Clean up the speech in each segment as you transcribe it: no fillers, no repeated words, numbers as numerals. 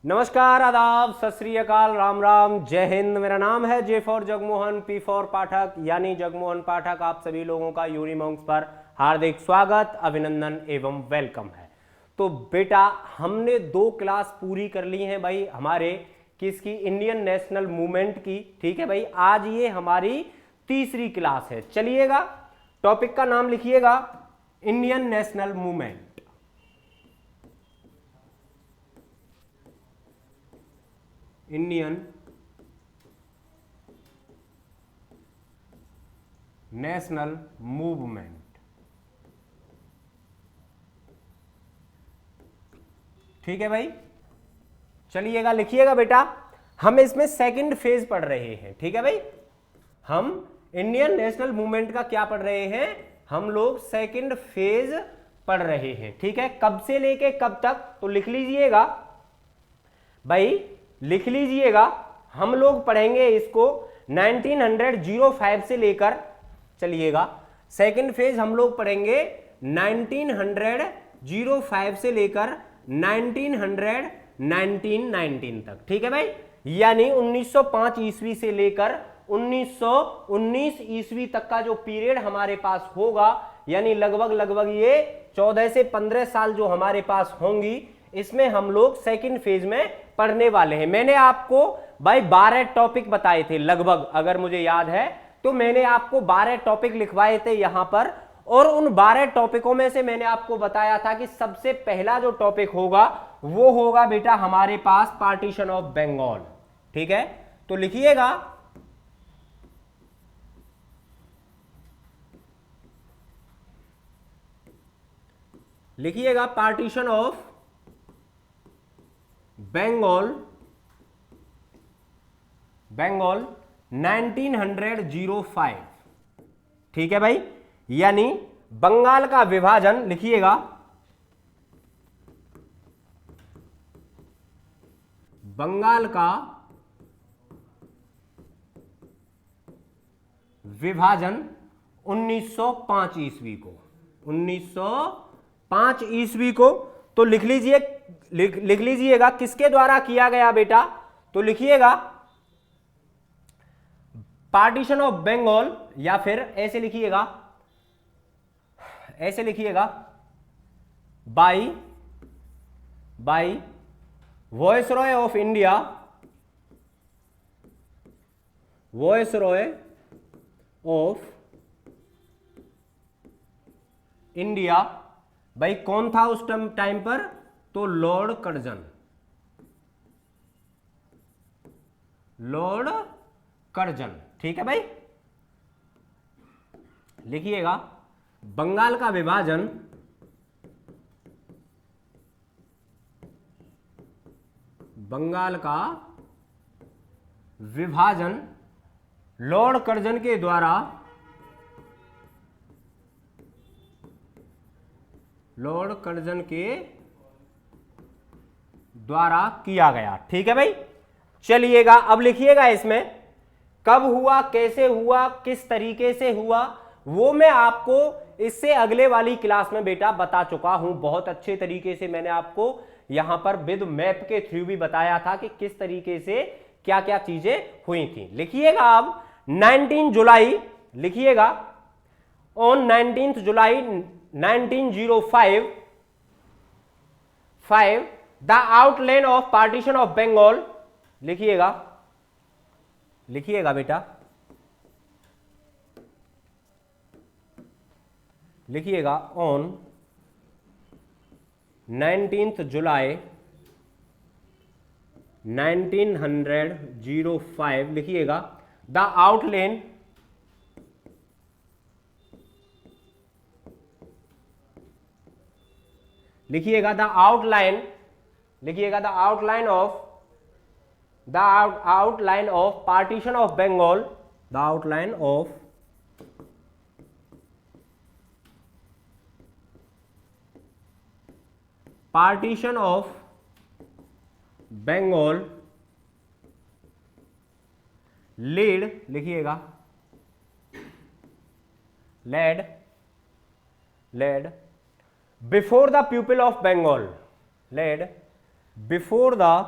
नमस्कार, आदाब, सत श्री अकाल, राम राम, जय हिंद। मेरा नाम है J for Jagmohan, P for Pathak यानी जगमोहन पाठक। आप सभी लोगों का यूनिमॉन्क्स पर हार्दिक स्वागत, अभिनंदन एवं वेलकम है। तो बेटा हमने 2 क्लास पूरी कर ली हैं भाई, हमारे किसकी, इंडियन नेशनल मूवमेंट की। ठीक है भाई, आज ये हमारी तीसरी क्लास है। चलिएगा, टॉपिक का नाम लिखिएगा Indian national movement. Indian national movement. ठीक है भाई, चलिएगा, लिखिएगा बेटा। हम इसमें सेकंड फेज पढ़ रहे हैं। ठीक है भाई, हम इंडियन नेशनल मूवमेंट का क्या पढ़ रहे हैं, हम लोग सेकंड फेज पढ़ रहे हैं। ठीक है, कब से लेके कब तक, तो लिख लीजिएगा भाई, लिख लीजिएगा। हम लोग पढ़ेंगे इसको 1905 से लेकर, चलिएगा, सेकंड फेज हम लोग पढ़ेंगे 1905 से लेकर 1919 तक। ठीक है भाई, यानी 1905 ईस्वी से लेकर 1919 ईस्वी तक का जो पीरियड हमारे पास होगा, यानी लगभग ये 14 से 15 साल जो हमारे पास होंगी, इसमें हम लोग सेकंड फेज में पढ़ने वाले हैं। मैंने आपको भाई 12 टॉपिक बताए थे लगभग, अगर मुझे याद है तो मैंने आपको 12 टॉपिक लिखवाए थे यहां पर, और उन 12 टॉपिकों में से मैंने आपको बताया था कि सबसे पहला जो टॉपिक होगा वो होगा बेटा हमारे पास पार्टीशन ऑफ बंगाल। ठीक है, तो लिखिएगा पार्टीशन ऑफ बंगाल 1905। ठीक है भाई, यानी बंगाल का विभाजन, लिखिएगा बंगाल का विभाजन 1905 ईस्वी को, 1905 ईस्वी को। तो लिख लीजिएगा किसके द्वारा किया गया बेटा, तो लिखिएगा पार्टीशन ऑफ बंगाल, या फिर ऐसे लिखिएगा by viceroy of India, viceroy of India. भाई कौन था उस टाइम पर, तो लॉर्ड कर्जन। ठीक है भाई, लिखिएगा बंगाल का विभाजन लॉर्ड कर्जन के द्वारा किया गया। ठीक है भाई, चलिएगा अब लिखिएगा इसमें कब हुआ, कैसे हुआ, किस तरीके से हुआ, वो मैं आपको इससे अगले वाली क्लास में बेटा बता चुका हूं। बहुत अच्छे तरीके से मैंने आपको यहां पर विद मैप के थ्रू भी बताया था कि किस तरीके से क्या क्या चीजें हुई थी। लिखिएगा अब 19 जुलाई, लिखिएगा on 19 July 1905 the outline of partition of Bengal. लिखिएगा बेटा, लिखिएगा ऑन 19 जुलाई 1905, लिखिएगा the outline of partition of Bengal, the outline of partition of Bengal led, लिखिएगा led before the people of Bengal, led before the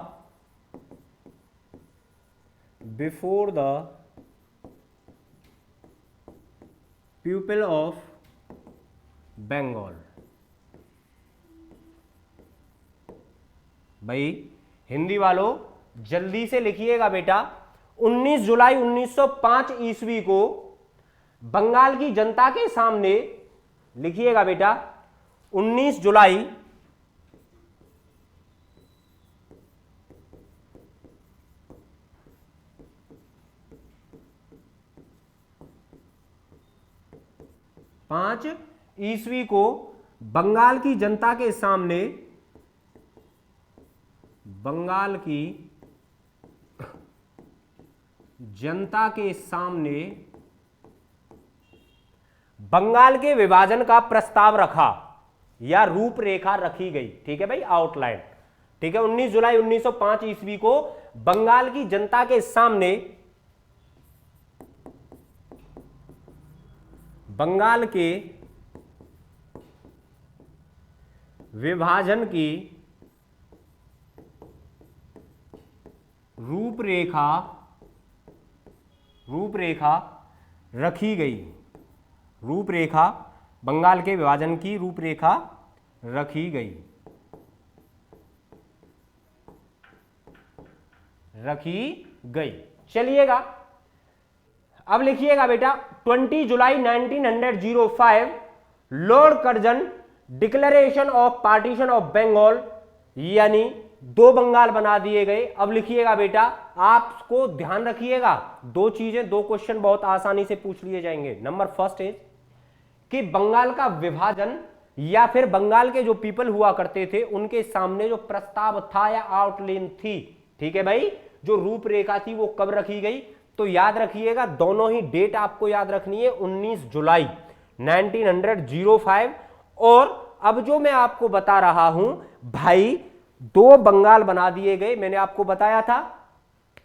before the people of Bengal. भाई हिंदी वालों जल्दी से लिखिएगा बेटा, 19 जुलाई 1905 ईस्वी को बंगाल की जनता के सामने, लिखिएगा बेटा 19 जुलाई 5 ईस्वी को बंगाल की जनता के सामने, बंगाल की जनता के सामने बंगाल के विभाजन का प्रस्ताव रखा या रूपरेखा रखी गई। ठीक है भाई, आउटलाइन। ठीक है, 19 जुलाई 1905 ईस्वी को बंगाल की जनता के सामने बंगाल के विभाजन की रूपरेखा रखी गई। रूपरेखा, बंगाल के विभाजन की रूपरेखा रखी गई, रखी गई। चलिएगा अब लिखिएगा बेटा, 20 July 1905 Lord Curzon declaration of partition of Bengal, यानी दो बंगाल बना दिए गए। अब लिखिएगा बेटा, आपको ध्यान रखिएगा दो चीजें, दो क्वेश्चन बहुत आसानी से पूछ लिए जाएंगे। नंबर फर्स्ट है कि बंगाल का विभाजन या फिर बंगाल के जो पीपल हुआ करते थे उनके सामने जो प्रस्ताव था या आउटलाइन थी, ठीक है भाई, जो रूपरेखा थी वो कब रखी गई, तो याद रखिएगा दोनों ही डेट आपको याद रखनी है, 19 जुलाई 1905। और अब जो मैं आपको बता रहा हूं भाई, दो बंगाल बना दिए गए, मैंने आपको बताया था,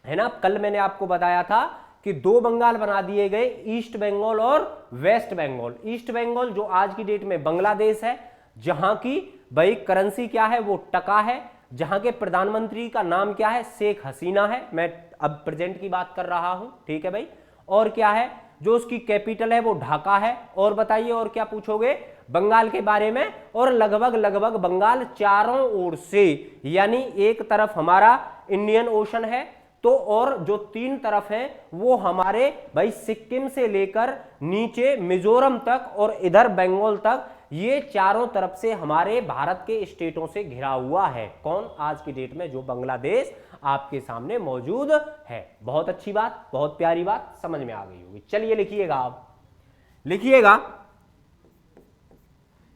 है ना, कल मैंने आपको बताया था कि दो बंगाल बना दिए गए, ईस्ट बंगाल और वेस्ट बंगाल। ईस्ट बंगाल जो आज की डेट में बांग्लादेश है, जहां की भाई करेंसी क्या है, वो टका है, जहां के प्रधानमंत्री का नाम क्या है, शेख हसीना है, मैं अब प्रेजेंट की बात कर रहा हूं। ठीक है भाई, और क्या है, जो उसकी कैपिटल है वो ढाका है। और बताइए और क्या पूछोगे बंगाल के बारे में। और लगभग बंगाल चारों ओर से, यानी एक तरफ हमारा इंडियन ओशन है, तो और जो तीन तरफ है वो हमारे भाई सिक्किम से लेकर नीचे मिजोरम तक और इधर बंगाल तक, ये चारों तरफ से हमारे भारत के स्टेटों से घिरा हुआ है। कौन, आज की डेट में जो बांग्लादेश आपके सामने मौजूद है। बहुत अच्छी बात, बहुत प्यारी बात, समझ में आ गई होगी। चलिए लिखिएगा, आप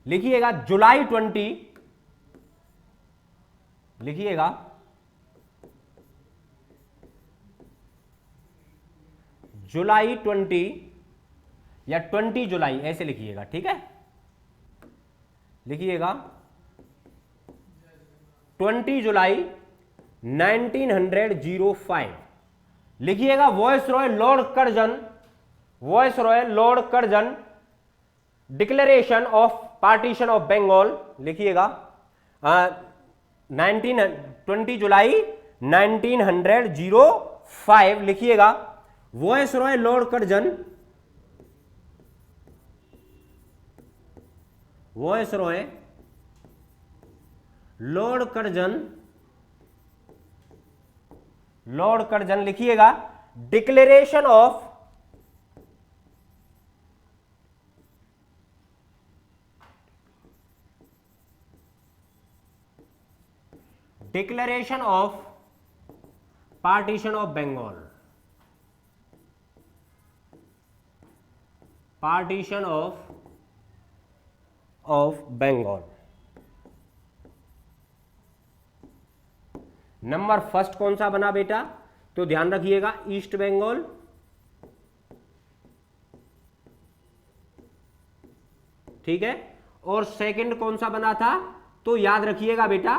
लिखिएगा जुलाई 20, लिखिएगा जुलाई 20 या 20 जुलाई, ऐसे लिखिएगा। ठीक है, लिखिएगा 20 जुलाई 1905। लिखिएगा viceroy Lord Curzon declaration of partition of Bengal. लिखिएगा 20 जुलाई 1905। लिखिएगा वायसरॉय लॉर्ड कर्जन, लिखिएगा declaration of partition of Bengal, partition of Bengal. Number first कौन सा बना बेटा, तो ध्यान रखिएगा ईस्ट बंगाल, ठीक है। और सेकंड कौन सा बना था, तो याद रखिएगा बेटा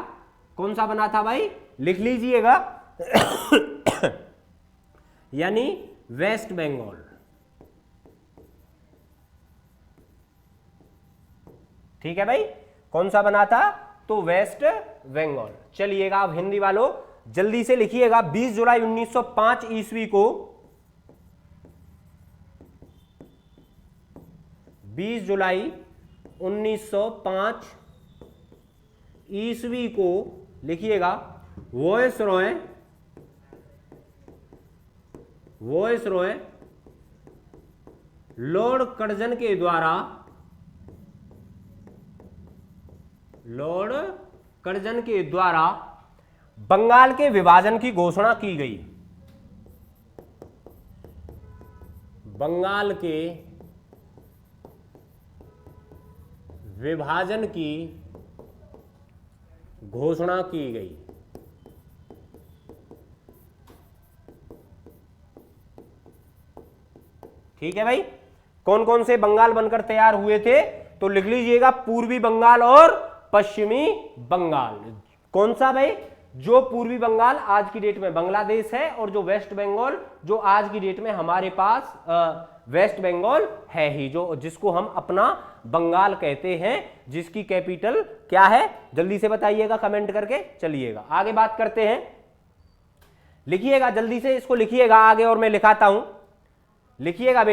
कौन सा बना था भाई, लिख लीजिएगा यानी वेस्ट बंगाल। ठीक है भाई, कौन सा बना था, तो वेस्ट बंगाल। चलिएगा अब हिंदी वालों जल्दी से लिखिएगा 20 जुलाई 1905 ईस्वी को 20 जुलाई 1905 ईस्वी को लिखिएगा वॉयसरॉय लॉर्ड कर्जन के द्वारा बंगाल के विभाजन की घोषणा की गई। बंगाल के विभाजन की घोषणा की गई। ठीक है भाई, कौन कौन से बंगाल बनकर तैयार हुए थे तो लिख लीजिएगा, पूर्वी बंगाल और पश्चिमी बंगाल। कौन सा भाई? जो पूर्वी बंगाल आज की डेट में बांग्लादेश है और जो वेस्ट बंगाल जो आज की डेट में हमारे पास वेस्ट बंगाल है ही, जो जिसको हम अपना बंगाल कहते हैं, जिसकी कैपिटल क्या है जल्दी से बताइएगा कमेंट करके। चलिएगा आगे बात करते हैं, लिखिएगा जल्दी से, इसको लिखिएगा आगे और मैं लिखाता हूं। लिखिएगा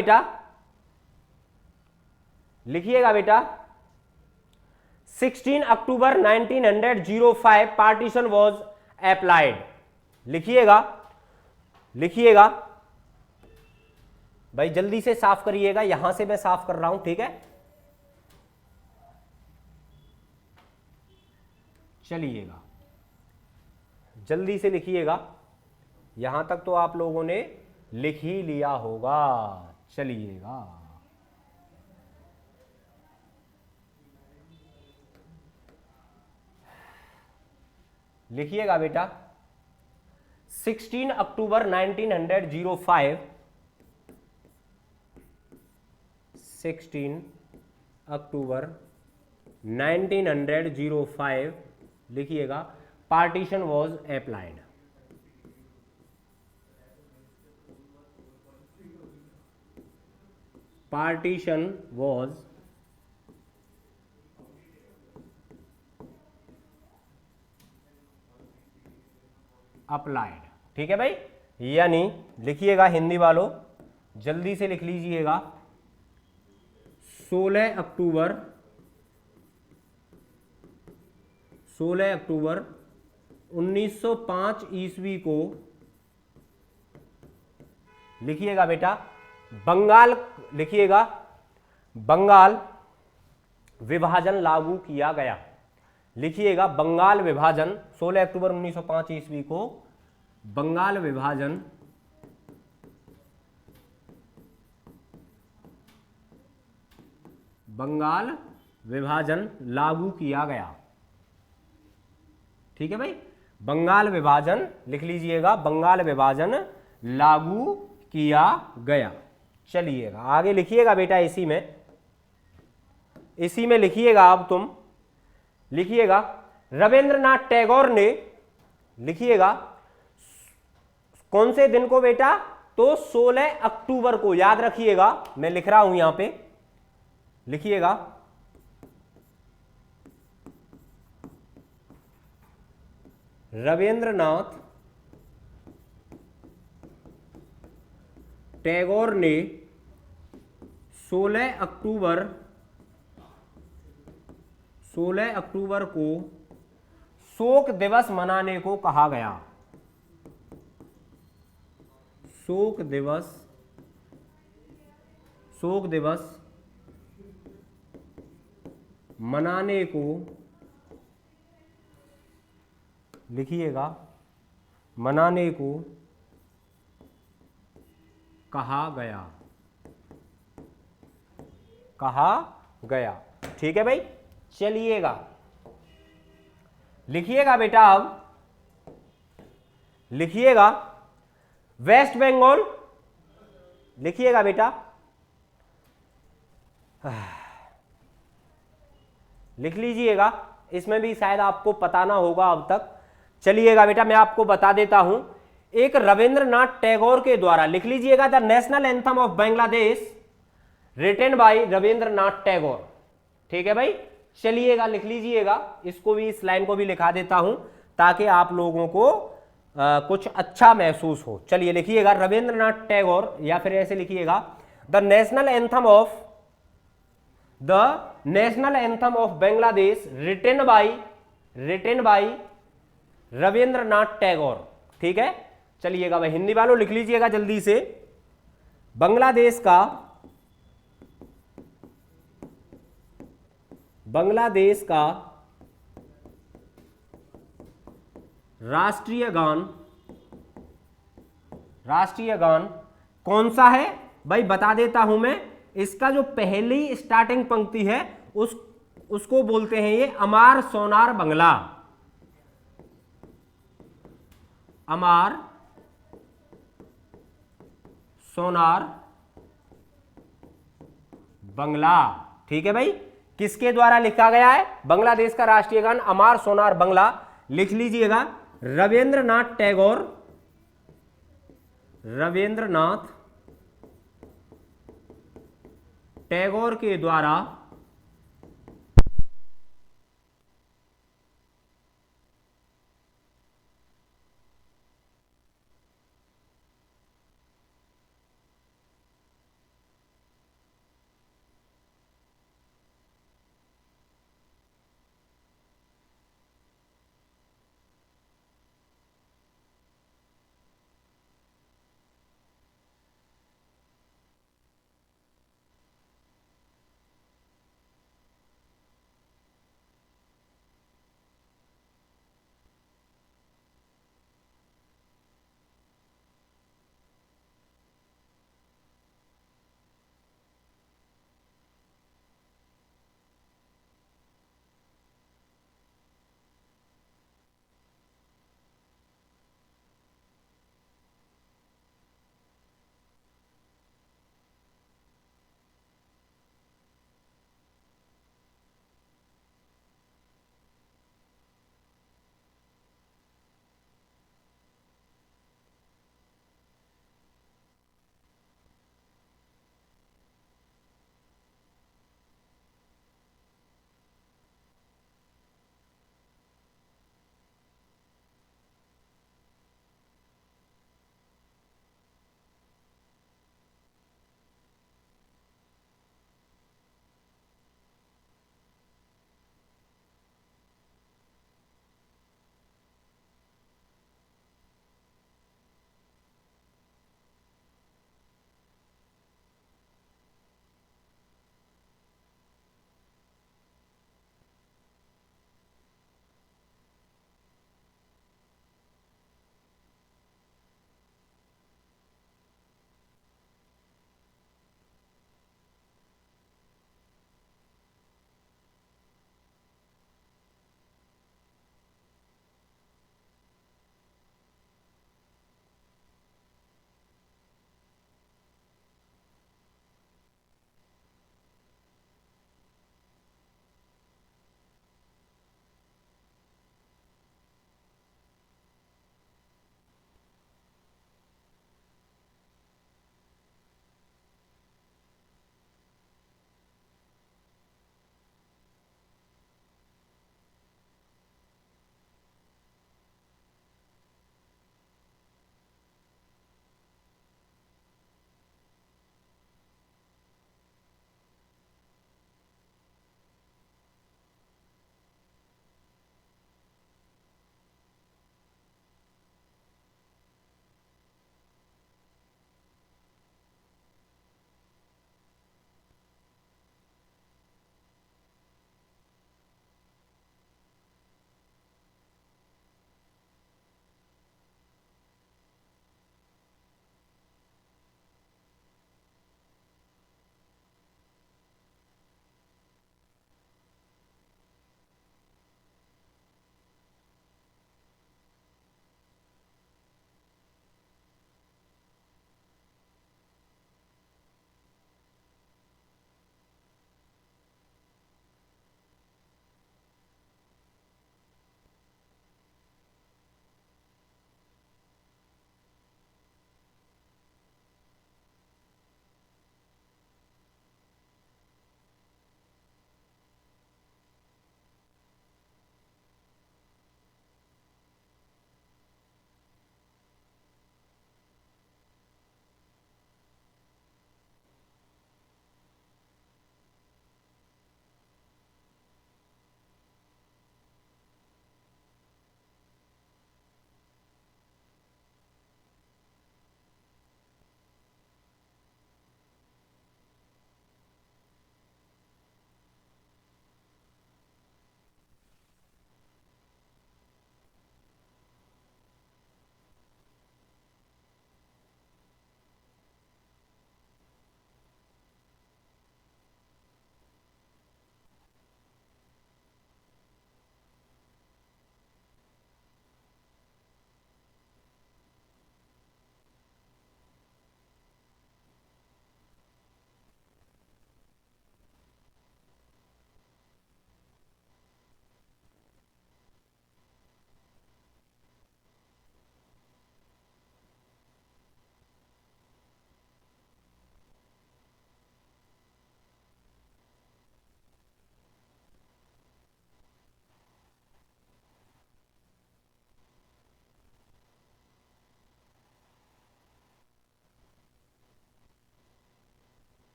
बेटा 16 अक्टूबर 1905 पार्टीशन वॉज अप्लाइड। लिखिएगा भाई, जल्दी से साफ करिएगा, यहां से मैं साफ कर रहा हूं, ठीक है। चलिएगा जल्दी से लिखिएगा, यहां तक तो आप लोगों ने लिख ही लिया होगा। चलिएगा लिखिएगा बेटा 16 अक्टूबर 1905 16 अक्टूबर 1905 लिखिएगा partition was applied. Partition was applied. ठीक है भाई, यानी लिखिएगा हिंदी वालों जल्दी से लिख लीजिएगा 16 अक्टूबर 1905 ईस्वी को लिखिएगा बेटा बंगाल, लिखिएगा बंगाल विभाजन लागू किया गया। लिखिएगा बंगाल विभाजन 16 अक्टूबर 1905 ईस्वी को बंगाल विभाजन लागू किया गया। ठीक है भाई, बंगाल विभाजन लिख लीजिएगा, बंगाल विभाजन लागू किया गया। चलिएगा आगे लिखिएगा बेटा, इसी में लिखिएगा, अब तुम लिखिएगा रविंद्रनाथ टैगोर ने, लिखिएगा कौन से दिन को बेटा, तो 16 अक्टूबर को, याद रखिएगा मैं लिख रहा हूं यहां पे, लिखिएगा रविंद्रनाथ टैगोर ने 16 अक्टूबर को शोक दिवस मनाने को कहा गया। शोक दिवस मनाने को, लिखिएगा मनाने को कहा गया। ठीक है भाई, चलिएगा लिखिएगा बेटा, अब लिखिएगा वेस्ट बंगाल, लिखिएगा बेटा लिख लीजिएगा, इसमें भी शायद आपको पता ना होगा अब तक। चलिएगा बेटा मैं आपको बता देता हूं, एक रविंद्रनाथ टैगोर के द्वारा, लिख लीजिएगा the national anthem of Bangladesh written by Rabindranath Tagore. ठीक है भाई, चलिएगा लिख लीजिएगा, इसको भी, इस लाइन को भी लिखा देता हूं ताकि आप लोगों को कुछ अच्छा महसूस हो। चलिए लिखिएगा रविंद्रनाथ टैगोर, या फिर ऐसे लिखिएगा the national anthem of Bangladesh written by Rabindranath Tagore. ठीक है, चलिएगा भाई हिंदी वालों लिख लीजिएगा जल्दी से। बांग्लादेश का राष्ट्रीय गान कौन सा है भाई, बता देता हूं मैं। इसका जो पहली स्टार्टिंग पंक्ति है उसको बोलते हैं ये अमार सोनार बंगला। अमार सोनार बंगला। ठीक है भाई, किसके द्वारा लिखा गया है? बांग्लादेश का राष्ट्रीय गान अमार सोनार बंगला, लिख लीजिएगा रविंद्रनाथ टैगोर के द्वारा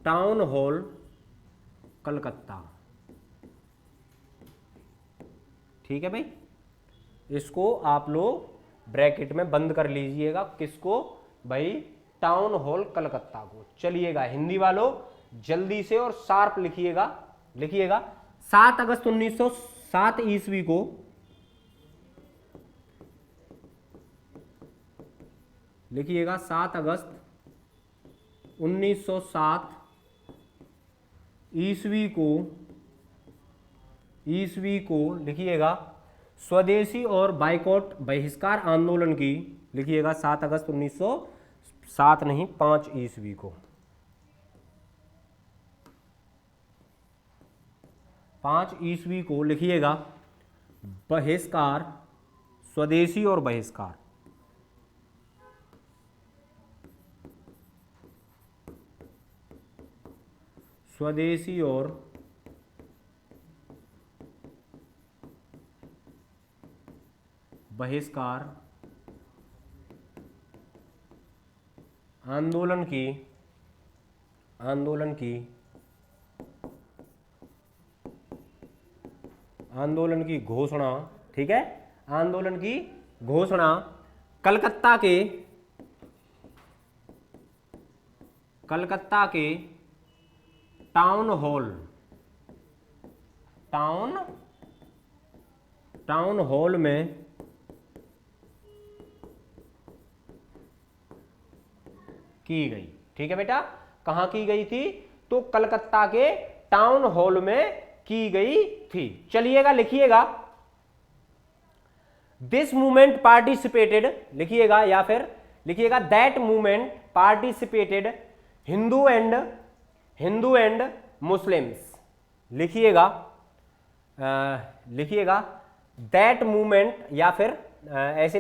टाउन हॉल कलकत्ता। ठीक है भाई, इसको आप लोग ब्रैकेट में बंद कर लीजिएगा। किसको भाई? टाउन हॉल कलकत्ता को। चलिएगा हिंदी वालों जल्दी से और शार्प लिखिएगा। लिखिएगा 7 अगस्त 1907 ईस्वी को लिखिएगा 7 अगस्त 1907 ईस्वी को लिखिएगा स्वदेशी और बाइकॉट बहिष्कार आंदोलन की। लिखिएगा 7 अगस्त 1907 नहीं 5 ईस्वी को, 5 ईस्वी को लिखिएगा बहिष्कार, स्वदेशी और बहिष्कार। स्वदेशी और बहिष्कार आंदोलन की घोषणा। ठीक है, आंदोलन की घोषणा कलकत्ता के टाउन हॉल में की गई। ठीक है बेटा, कहां की गई थी? तो कलकत्ता के टाउन हॉल में की गई थी। चलिएगा लिखिएगा दिस मूवमेंट पार्टिसिपेटेड, लिखिएगा या फिर लिखिएगा that movement participated Hindu and Muslims. लिखिएगा दैट मूवमेंट या फिर ऐसे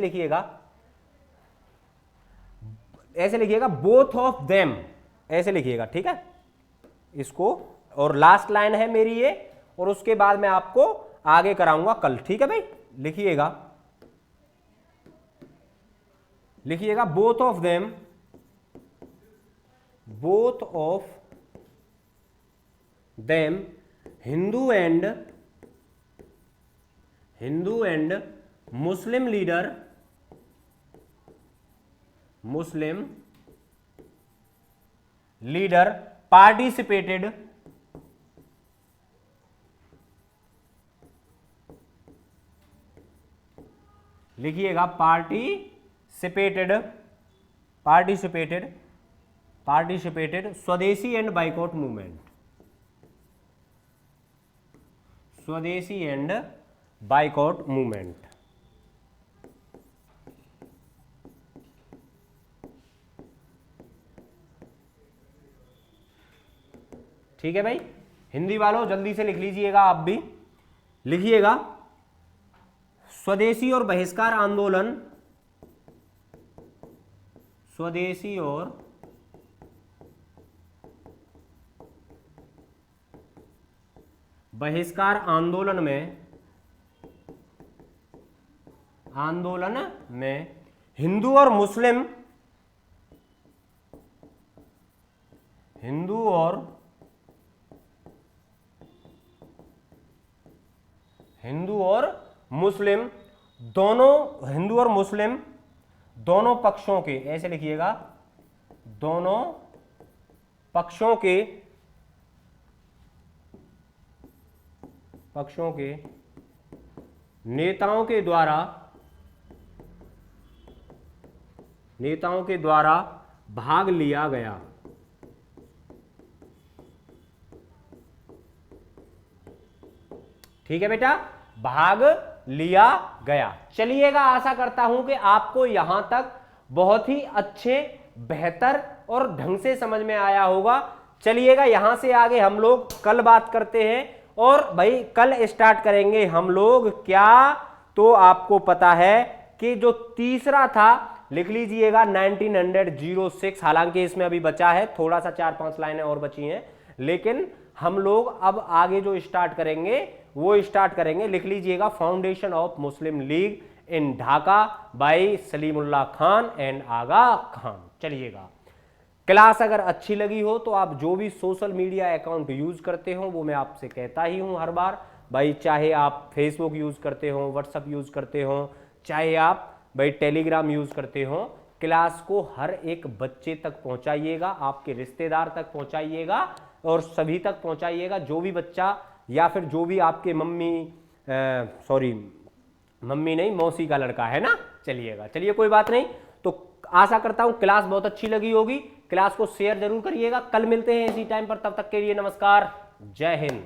लिखिएगा बोथ ऑफ देम, ऐसे लिखिएगा। ठीक है, इसको और लास्ट लाइन है मेरी ये, और उसके बाद मैं आपको आगे कराऊंगा कल। ठीक है भाई, लिखिएगा both of them Hindu and Muslim leader participated लिखिएगा पार्टिसिपेटेड स्वदेशी एंड बाइकॉट मूवमेंट, स्वदेशी एंड बाइकॉट मूवमेंट। ठीक है भाई, हिंदी वालों जल्दी से लिख लीजिएगा, आप भी लिखिएगा स्वदेशी और बहिष्कार आंदोलन, स्वदेशी और बहिष्कार आंदोलन में हिंदू और मुस्लिम दोनों पक्षों के, ऐसे लिखिएगा दोनों पक्षों के नेताओं के द्वारा भाग लिया गया। ठीक है बेटा, भाग लिया गया। चलिएगा, आशा करता हूं कि आपको यहां तक बहुत ही अच्छे, बेहतर और ढंग से समझ में आया होगा। चलिएगा, यहां से आगे हम लोग कल बात करते हैं, और भाई कल स्टार्ट करेंगे हम लोग क्या, तो आपको पता है कि जो तीसरा था लिख लीजिएगा 1906। हालांकि इसमें अभी बचा है थोड़ा सा, 4-5 लाइनें और बची हैं, लेकिन हम लोग अब आगे जो स्टार्ट करेंगे वो स्टार्ट करेंगे, लिख लीजिएगा foundation of Muslim League in Dhaka by Salimullah Khan and Aga Khan. चलिएगा, क्लास अगर अच्छी लगी हो तो आप जो भी सोशल मीडिया अकाउंट यूज करते हो वो मैं आपसे कहता ही हूं हर बार भाई, चाहे आप फेसबुक यूज करते हो, व्हाट्सअप यूज करते हो, चाहे आप भाई टेलीग्राम यूज करते हो, क्लास को हर एक बच्चे तक पहुंचाइएगा, आपके रिश्तेदार तक पहुंचाइएगा और सभी तक पहुंचाइएगा। जो भी बच्चा या फिर जो भी आपके सॉरी मम्मी नहीं मौसी का लड़का है ना, चलिएगा, चलिए कोई बात नहीं। तो आशा करता हूं क्लास बहुत अच्छी लगी होगी। क्लास को शेयर जरूर करिएगा। कल मिलते हैं इसी टाइम पर, तब तक के लिए नमस्कार, जय हिंद।